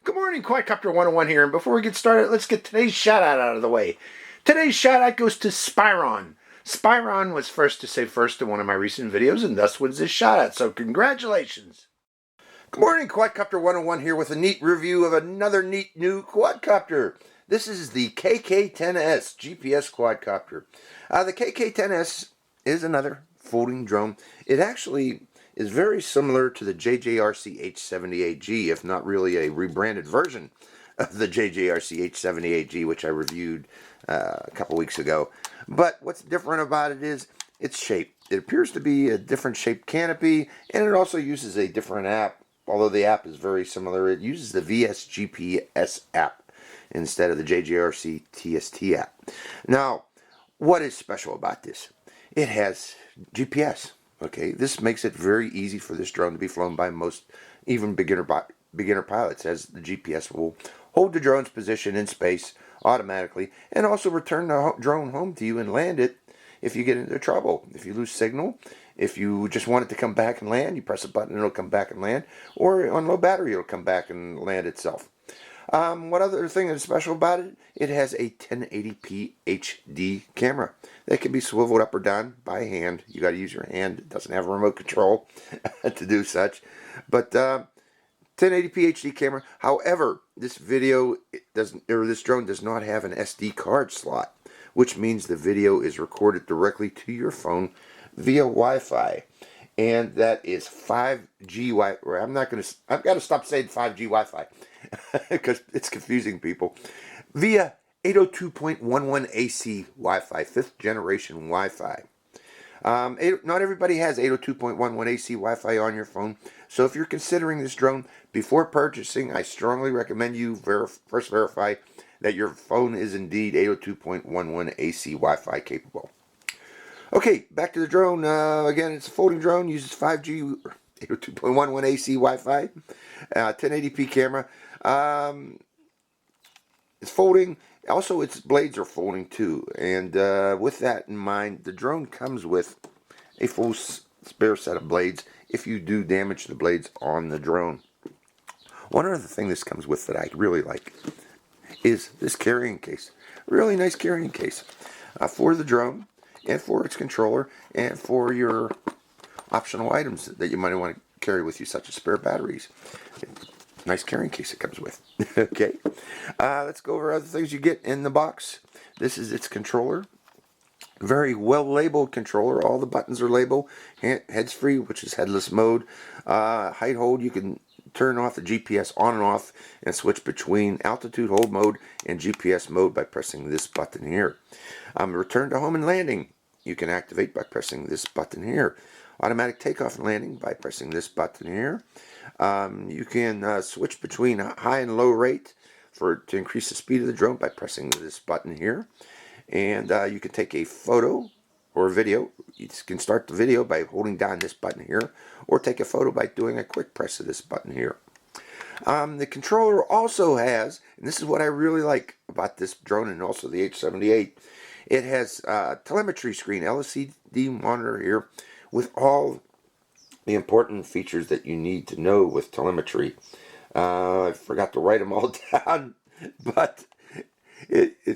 Good morning, Quadcopter 101 here, and before we get started, let's get today's shout-out out of the way. Today's shout-out goes to Spyron. Spyron was first to say first in one of my recent videos, and thus wins this shout-out, so congratulations. Good morning, Quadcopter 101 here with a neat review of another neat new quadcopter. This is the KK10S GPS quadcopter. The KK10S is another folding drone. It actually is very similar to the JJRC H78G, if not really a rebranded version of the JJRC H78G, which I reviewed a couple weeks ago. But what's different about it is its shape. It appears to be a different shaped canopy, and it also uses a different app. Although the app is very similar, it uses the VSGPS app instead of the JJRC TST app. Now, what is special about this? It has GPS. Okay, this makes it very easy for this drone to be flown by most, even beginner pilots, as the GPS will hold the drone's position in space automatically and also return the drone home to you and land it if you get into trouble. If you lose signal, if you just want it to come back and land, you press a button and it'll come back and land, or on low battery it'll come back and land itself. What other thing is special about it? It has a 1080p HD camera that can be swiveled up or down by hand. You got to use your hand. It doesn't have a remote control to do such. But 1080p HD camera. However, this this drone does not have an SD card slot, which means the video is recorded directly to your phone via Wi-Fi. And that is 5G Wi-Fi. I've got to stop saying 5G Wi-Fi because it's confusing people. Via 802.11 AC Wi-Fi, 5th generation Wi-Fi. Not everybody has 802.11 AC Wi-Fi on your phone, so if you're considering this drone before purchasing, I strongly recommend you first verify that your phone is indeed 802.11 AC Wi-Fi capable. Okay, back to the drone. Again, it's a folding drone, uses 5G 802.11 AC Wi-Fi, 1080p camera. It's folding. Also, its blades are folding too. And with that in mind, the drone comes with a full spare set of blades if you do damage the blades on the drone. One other thing this comes with that I really like is this carrying case. Really nice carrying case for the drone and for its controller and for your optional items that you might want to carry with you, such as spare batteries. Nice carrying case it comes with. Okay, let's go over other things you get in the box. This is its controller. Very well labeled controller. All the buttons are labeled. Heads free, which is headless mode. Height hold, you can turn off the GPS on and off and switch between altitude hold mode and GPS mode by pressing this button here. Return to home and landing, you can activate by pressing this button here. Automatic takeoff and landing by pressing this button here. You can switch between high and low rate to increase the speed of the drone by pressing this button here. And you can take a photo or a video. You can start the video by holding down this button here, or take a photo by doing a quick press of this button here. The controller also has, and this is what I really like about this drone and also the H78, it has Telemetry Screen, LCD monitor here with all the important features that you need to know with telemetry. I forgot to write them all down, but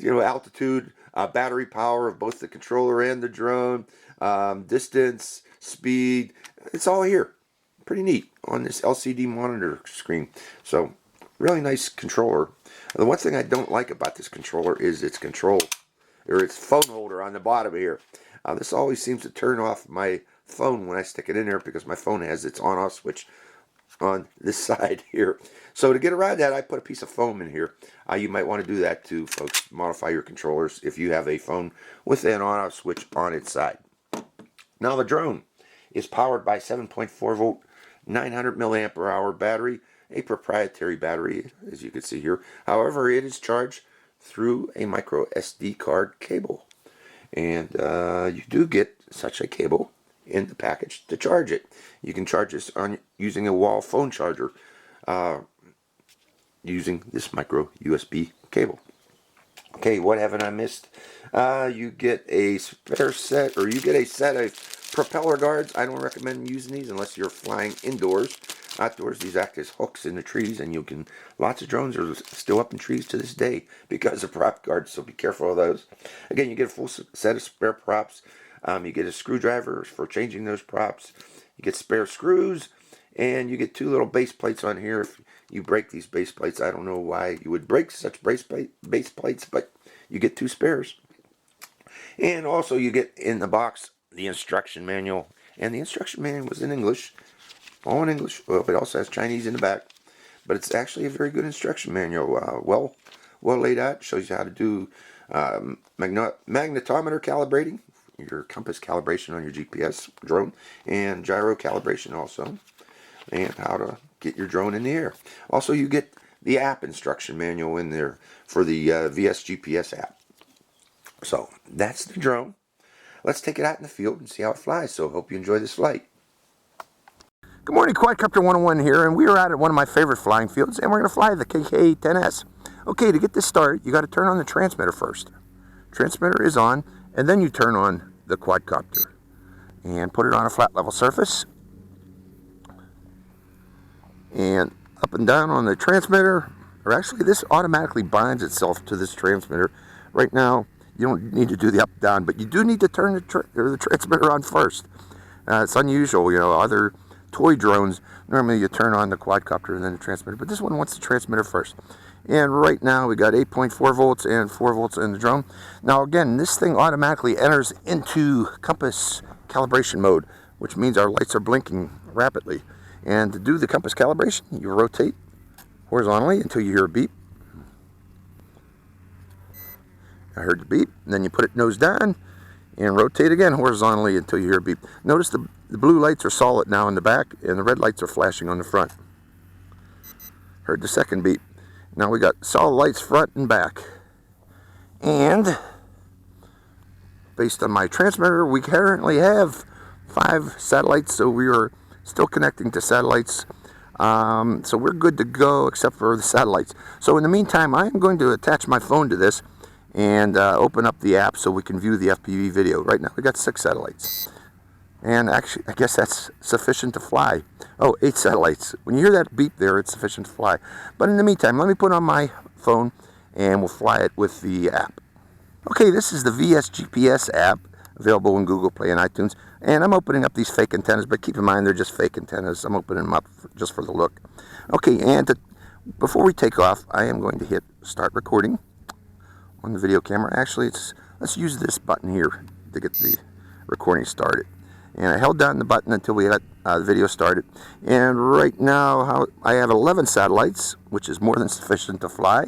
altitude, battery power of both the controller and the drone, distance, speed, it's all here. Pretty neat on this LCD monitor screen. So, really nice controller. The one thing I don't like about this controller is its its phone holder on the bottom here. This always seems to turn off my phone when I stick it in there because my phone has its on-off switch on this side here. So to get around that, I put a piece of foam in here. You might want to do that too, folks. Modify your controllers if you have a phone with an on-off switch on its side. Now the drone is powered by 7.4 volt 900 milliampere hour battery, a proprietary battery as you can see here. However, it is charged through a micro SD card cable, and you do get such a cable in the package to charge it. You can charge this using a wall phone charger using this micro USB cable. Okay, what haven't I missed? You get a spare set, or you get a set of propeller guards. I don't recommend using these unless you're flying indoors. outdoors, these act as hooks in the trees, and lots of drones are still up in trees to this day because of prop guards, so be careful of those. Again, you get a full set of spare props. You get a screwdriver for changing those props. You get spare screws, and you get 2 little base plates on here. If you break these base plates, I don't know why you would break such base plates, but you get 2 spares. And also you get in the box the instruction manual, and the instruction manual was in English, all in English. Well, it also has Chinese in the back, but it's actually a very good instruction manual. Well laid out. Shows you how to do magnetometer calibrating, your compass calibration on your GPS drone, and gyro calibration also, and how to get your drone in the air. Also, you get the app instruction manual in there for the VSGPS app. So that's the drone. Let's take it out in the field and see how it flies. So hope you enjoy this flight. Good morning, Quadcopter 101 here, and we are out at one of my favorite flying fields, and we're going to fly the KK10S. Okay, to get this started, you got to turn on the transmitter first. Transmitter is on, and then you turn on the quadcopter and put it on a flat level surface. And up and down on the transmitter, or actually this automatically binds itself to this transmitter. Right now, you don't need to do the up down, but you do need to turn the transmitter on first. It's unusual, you know, other toy drones, normally you turn on the quadcopter and then the transmitter, but this one wants the transmitter first. And right now we got 8.4 volts and 4 volts in the drone. Now again, this thing automatically enters into compass calibration mode, which means our lights are blinking rapidly. And to do the compass calibration, you rotate horizontally until you hear a beep. I heard the beep, and then you put it nose down and rotate again horizontally until you hear a beep. Notice the blue lights are solid now in the back, and the red lights are flashing on the front. Heard the second beep. Now we got solid lights front and back. And based on my transmitter, we currently have 5 satellites, so we are still connecting to satellites. So we're good to go except for the satellites. So in the meantime, I am going to attach my phone to this and open up the app so we can view the FPV video. Right now we got 6 satellites. And actually, I guess that's sufficient to fly. Oh, 8 satellites. When you hear that beep there, it's sufficient to fly. But in the meantime, let me put on my phone and we'll fly it with the app. Okay, this is the VSGPS app, available in Google Play and iTunes. And I'm opening up these fake antennas, but keep in mind they're just fake antennas. I'm opening them up just for the look. Okay, and before we take off, I am going to hit start recording on the video camera. Actually, let's use this button here to get the recording started. And I held down the button until we got the video started. And right now I have 11 satellites, which is more than sufficient to fly.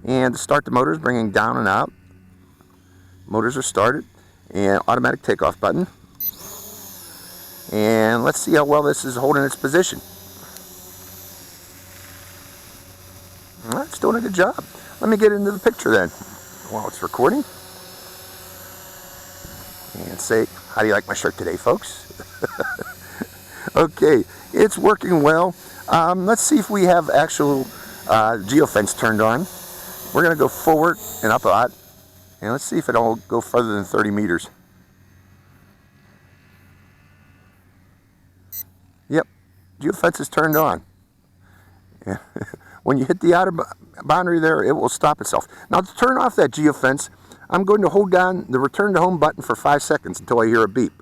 And to start the motors, bringing down and out. Motors are started. And automatic takeoff button. And let's see how well this is holding its position. Well, it's doing a good job. Let me get into the picture then while it's recording. And say, how do you like my shirt today, folks? Okay, it's working well. Let's see if we have actual geofence turned on. We're going to go forward and up a lot. And let's see if it'll go further than 30 meters. Yep, geofence is turned on. When you hit the outer boundary there, it will stop itself. Now to turn off that geofence, I'm going to hold down the return to home button for 5 seconds until I hear a beep.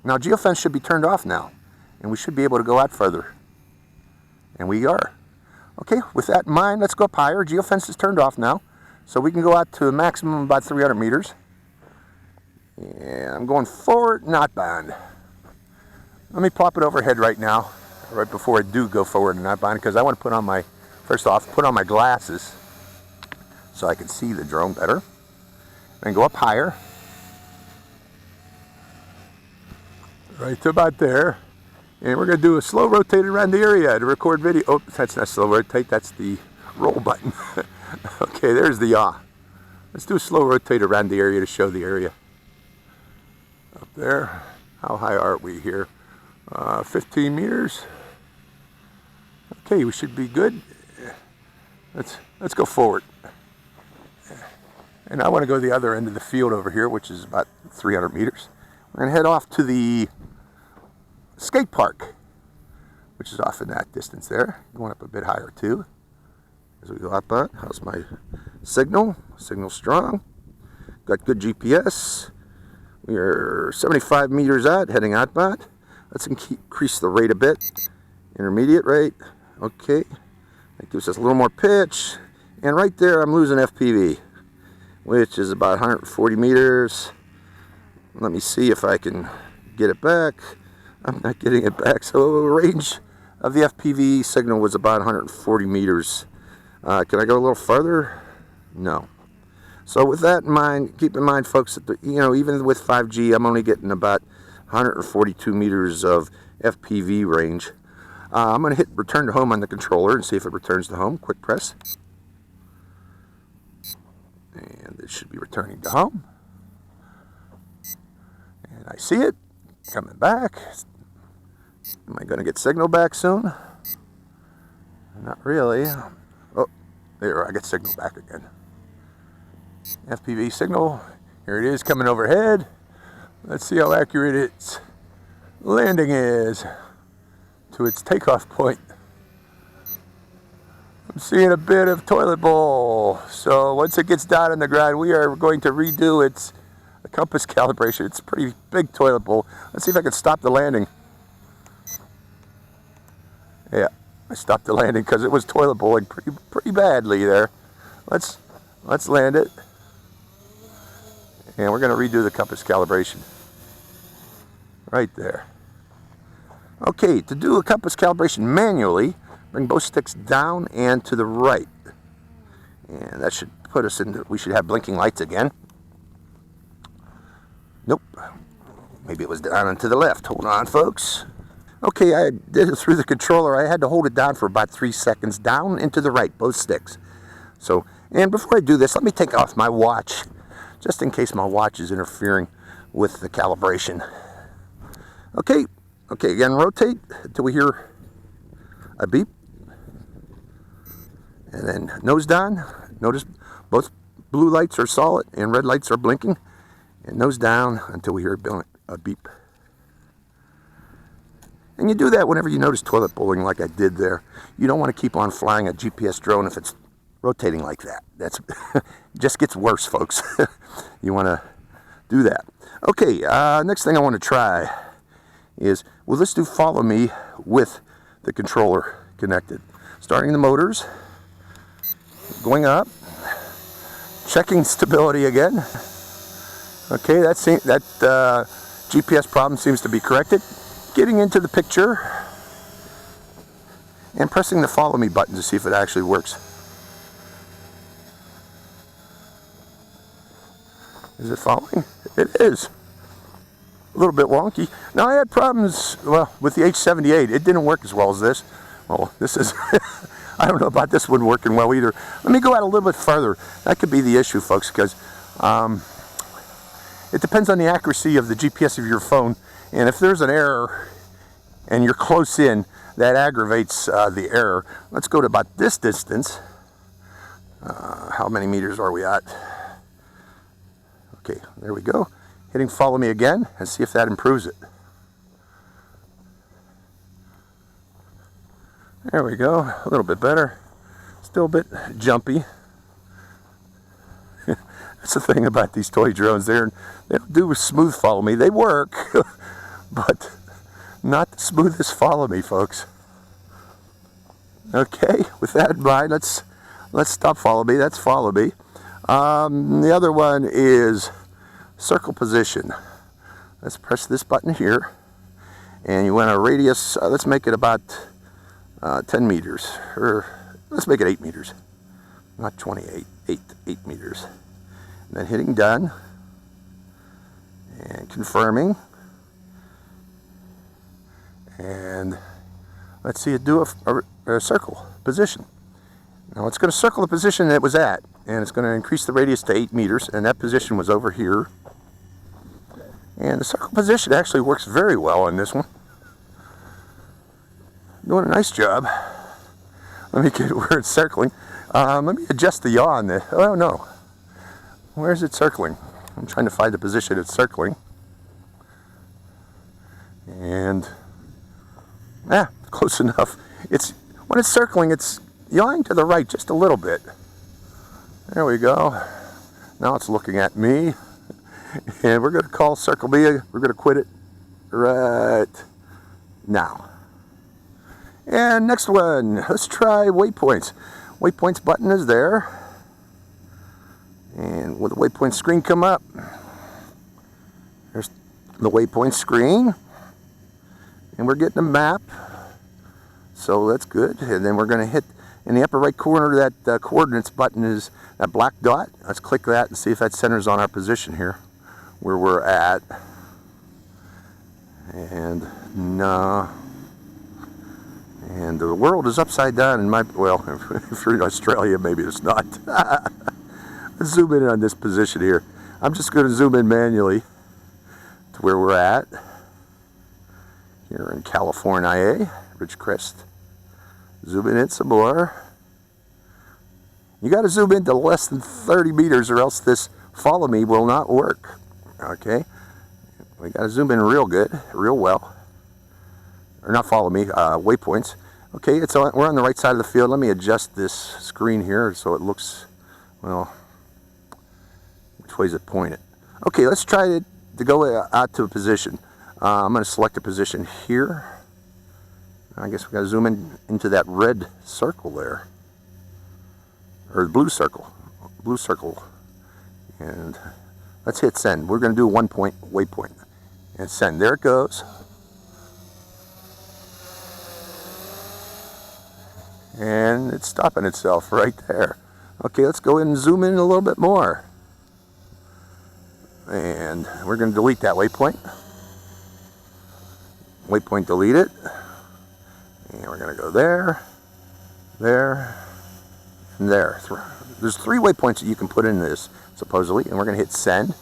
Now geofence should be turned off now, and we should be able to go out further. And we are. Okay, with that in mind, let's go up higher. Geofence is turned off now, so we can go out to a maximum of about 300 meters. And I'm going forward, not bound. Let me plop it overhead right now, right before I do go forward and not bound, because I want to put on my, first off, put on my glasses so I can see the drone better. And go up higher. Right to about there. And we're going to do a slow rotate around the area to record video. Oh, that's not slow rotate, that's the roll button. Okay, there's the yaw. Let's do a slow rotate around the area to show the area. Up there. How high are we here? 15 meters. Okay, we should be good. Let's go forward. And I want to go to the other end of the field over here, which is about 300 meters. We're going to head off to the skate park. which is off in that distance there. Going up a bit higher too. As we go up on, how's my signal? Signal strong. Got good GPS. We are 75 meters out, heading outbound. Let's increase the rate a bit. Intermediate rate. Okay. That gives us a little more pitch. And right there, I'm losing FPV, which is about 140 meters. Let me see if I can get it back. I'm not getting it back. So the range of the FPV signal was about 140 meters. Can I go a little further? No. So with that in mind, keep in mind, folks, that even with 5G, I'm only getting about 142 meters of FPV range. I'm going to hit return to home on the controller and see if it returns to home. Quick press. And it should be returning to home. And I see it coming back. Am I going to get signal back soon? Not really. Oh, there, I get signal back again. FPV signal. Here it is coming overhead. Let's see how accurate its landing is to its takeoff point. I'm seeing a bit of toilet bowl. So once it gets down on the ground, we are going to redo its compass calibration. It's a pretty big toilet bowl. Let's see if I can stop the landing. Yeah, I stopped the landing because it was toilet bowling pretty badly there. Let's land it. And we're going to redo the compass calibration. Right there. Okay, to do a compass calibration manually, bring both sticks down and to the right. And that should put us in, we should have blinking lights again. Nope. Maybe it was down and to the left. Hold on, folks. Okay, I did it through the controller. I had to hold it down for about 3 seconds. Down and to the right, both sticks. So, and before I do this, let me take off my watch, just in case my watch is interfering with the calibration. Okay, again, rotate until we hear a beep. And then nose down. Notice both blue lights are solid and red lights are blinking. And nose down until we hear a beep. And you do that whenever you notice toilet bowling like I did there. You don't want to keep on flying a GPS drone if it's rotating like that. That's just gets worse, folks. You want to do that. Okay, next thing I want to try is, well, let's do follow me with the controller connected. Starting the motors, going up, checking stability again. Okay, that GPS problem seems to be corrected. Getting into the picture and pressing the follow me button to see if it actually works. Is it following? It is. A little bit wonky. Now I had problems, well, with the H78. It didn't work as well as this. Well, this is, I don't know about this one working well either. Let me go out a little bit further. That could be the issue, folks, because it depends on the accuracy of the GPS of your phone. And if there's an error and you're close in, that aggravates the error. Let's go to about this distance. How many meters are we at? Okay, there we go. Hitting follow me again and see if that improves it. There we go, a little bit better. Still a bit jumpy. That's the thing about these toy drones. They don't do a smooth follow me. They work, but not the smoothest follow me, folks. Okay, with that in mind, let's stop follow me. That's follow me. The other one is circle position. Let's press this button here, and you want a radius. Let's make it about 10 meters, or let's make it 8 meters, not 28. 8 meters. And then hitting done and confirming, and let's see it do a circle position. Now it's going to circle the position that it was at, and it's going to increase the radius to 8 meters, and that position was over here. And the circle position actually works very well on this one. Doing a nice job. Let me get where it's circling. Let me adjust the yaw on this. Oh no. Where is it circling? I'm trying to find the position it's circling. And, close. close enough. When it's circling, it's yawing to the right just a little bit. There we go. Now it's looking at me. And we're going to call Circle B. We're going to quit it right now. And next one, let's try waypoints. Waypoints button is there. And will the waypoint screen come up? There's the waypoint screen. And we're getting a map. So that's good. And then we're going to hit in the upper right corner, that coordinates button is that black dot. Let's click that and see if that centers on our position here, where we're at. And no. And the world is upside down in my, well, if you're in Australia, maybe it's not. Let's zoom in on this position here. I'm just going to zoom in manually to where we're at. Here in California, Ridgecrest. Zooming in some more. You got to zoom into less than 30 meters or else this follow me will not work. Okay? We got to zoom in real good, real well. Or not follow me, waypoints. Okay, we're on the right side of the field. Let me adjust this screen here so it looks, well, which way is it pointed? Okay, let's try to go out to a position. I'm going to select a position here. I guess we got to zoom into that red circle there, or the blue circle, and let's hit send. We're going to do a 1 point waypoint, and send. There it goes, and it's stopping itself right there. Okay, let's go ahead and zoom in a little bit more, and we're going to delete that waypoint. Waypoint deleted. And we're going to go there, there, and there. There's 3 waypoints that you can put in this, supposedly, and we're going to hit send.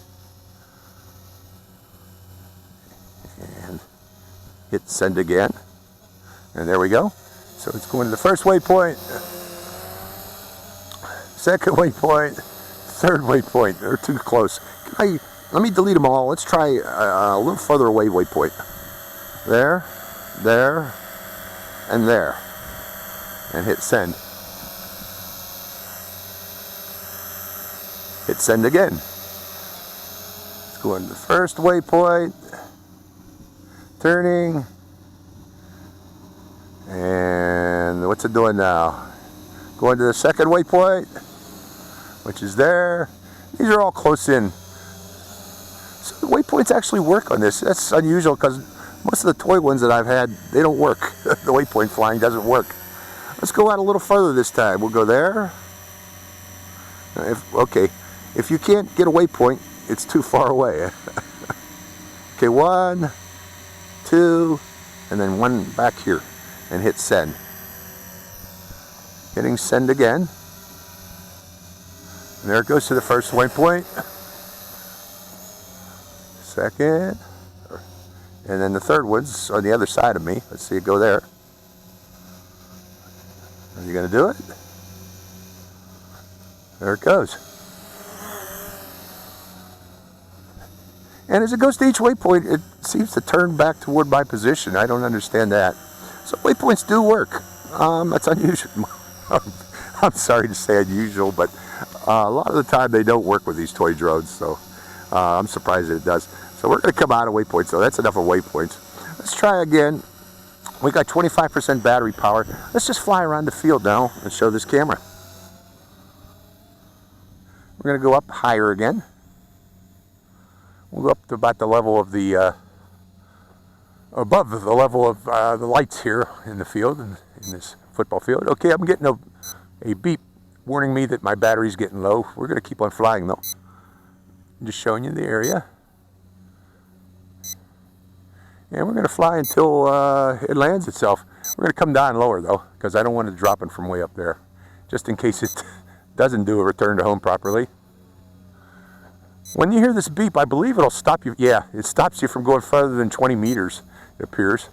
And hit send again. And there we go. So it's going to the first waypoint, second waypoint, third waypoint. They're too close. Let me delete them all. Let's try a little further away waypoint. There, there, and there, and hit send. Hit send again. Let's go into the first waypoint, turning, and what's it doing now? Going to the second waypoint, which is there. These are all close in. So the waypoints actually work on this. That's unusual because most of the toy ones that I've had, they don't work. The waypoint flying doesn't work. Let's go out a little further this time. We'll go there. If you can't get a waypoint, it's too far away. Okay, 1, 2, and then 1 back here, and hit send. Hitting send again. And there it goes to the first waypoint. Second. And then the third one's on the other side of me. Let's see it go there. Are you going to do it? There it goes. And as it goes to each waypoint, it seems to turn back toward my position. I don't understand that. So waypoints do work. That's unusual. I'm sorry to say unusual, but a lot of the time they don't work with these toy drones. So I'm surprised that it does. So we're going to come out of waypoints, so that's enough of waypoints. Let's try again. We got 25% battery power. Let's just fly around the field now and show this camera. We're going to go up higher again. We'll go up to about the level of the, above the level of the lights here in the field, in this football field. Okay, I'm getting a beep warning me that my battery's getting low. We're going to keep on flying though. I'm just showing you the area. And we're going to fly until it lands itself. We're going to come down lower though, because I don't want it dropping from way up there, just in case it doesn't do a return to home properly. When you hear this beep, I believe it'll stop you. Yeah, it stops you from going further than 20 meters, it appears.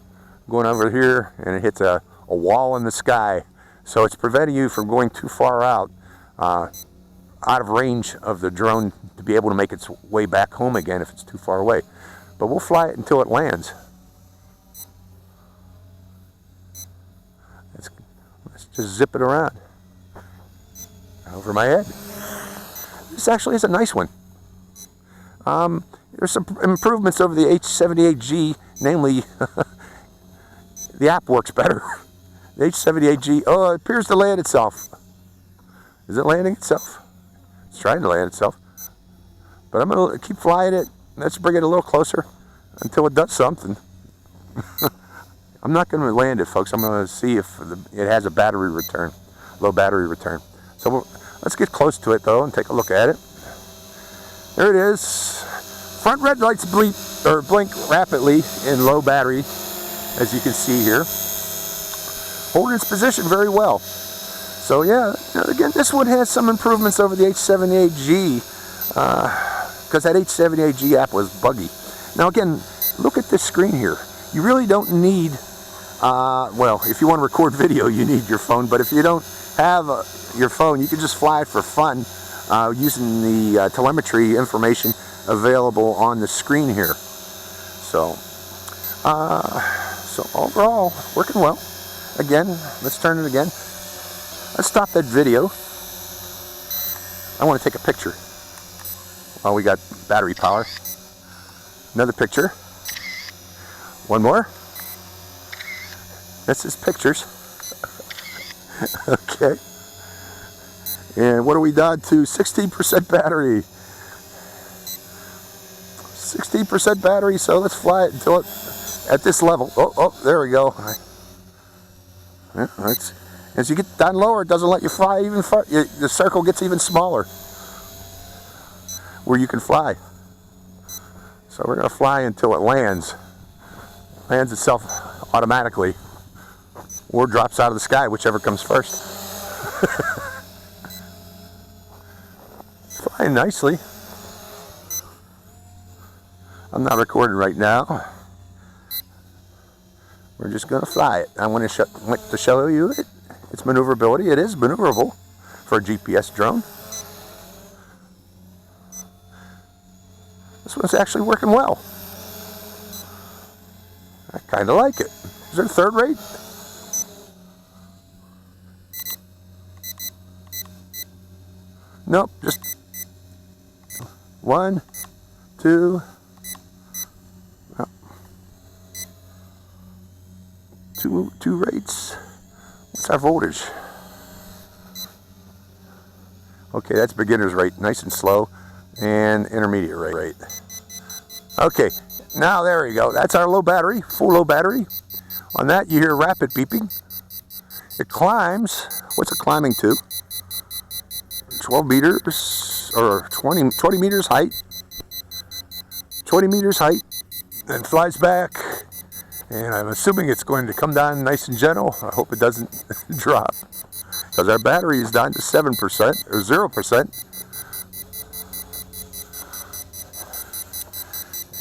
Going over here, and it hits a wall in the sky. So it's preventing you from going too far out of range of the drone to be able to make its way back home again if it's too far away. But we'll fly it until it lands. Just zip it around over my head. This actually is a nice one. There's some improvements over the H78G, namely the app works better. The H78G, oh, it appears to land itself. Is it landing itself? It's trying to land itself. But I'm going to keep flying it. Let's bring it a little closer until it does something. I'm not going to land it, folks. I'm going to see if it has a battery return, low battery return. So let's get close to it, though, and take a look at it. There it is. Front red lights blink rapidly in low battery, as you can see here. Holding its position very well. So yeah, again, this one has some improvements over the H78G, because that H78G app was buggy. Now again, look at this screen here. You really don't need, well, if you want to record video, you need your phone, but if you don't have your phone, you can just fly it for fun using the telemetry information available on the screen here. So overall, working well. Again, let's turn it again. Let's stop that video. I want to take a picture while we got battery power. Another picture. One more. This is pictures. Okay. And what are we down to? 16% battery. 16% battery, so let's fly it until it, at this level. Oh, there we go. Yeah, as you get down lower, it doesn't let you fly even far. The circle gets even smaller where you can fly. So we're going to fly until it lands itself automatically, or drops out of the sky, whichever comes first. Flying nicely. I'm not recording right now. We're just going to fly it. I want to show you its maneuverability. It is maneuverable for a GPS drone. This one's actually working well. I kind of like it. Is it third rate? Nope, just 1, 2. Two rates. What's our voltage? Okay, that's beginner's rate, nice and slow, and intermediate rate. Okay, now there we go. That's our low battery, full low battery. On that, you hear rapid beeping. It climbs. What's it climbing to? 12 meters or 20 meters height. 20 meters height, and flies back. And I'm assuming it's going to come down nice and gentle. I hope it doesn't drop, because our battery is down to 7% or 0%.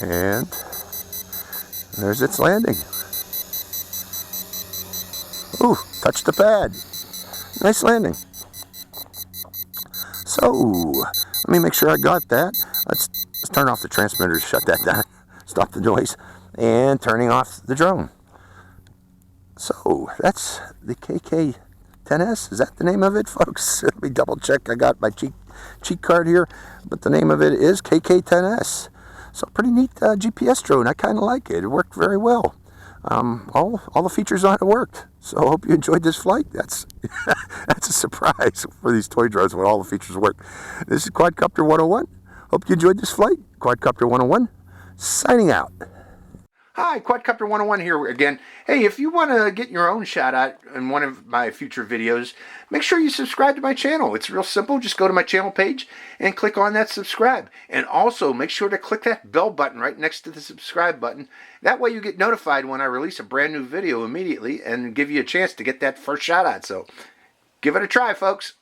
And there's its landing. Ooh, touched the pad. Nice landing. So, let me make sure I got that. Let's turn off the transmitter, shut that down, stop the noise. And turning off the drone. So that's the KK10S. Is that the name of it, folks? Let me double check. I got my cheat card here, but the name of it is KK10S. So pretty neat GPS drone. I kind of like it. It worked very well. All the features on it worked. So I hope you enjoyed this flight. That's that's a surprise for these toy drones when all the features work. This is Quadcopter 101. Hope you enjoyed this flight. Quadcopter 101 signing out. Hi, Quadcopter 101 here again. Hey, if you want to get your own shout out in one of my future videos, make sure you subscribe to my channel. It's real simple. Just go to my channel page and click on that subscribe. And also make sure to click that bell button right next to the subscribe button. That way you get notified when I release a brand new video immediately and give you a chance to get that first shout out. So give it a try, folks.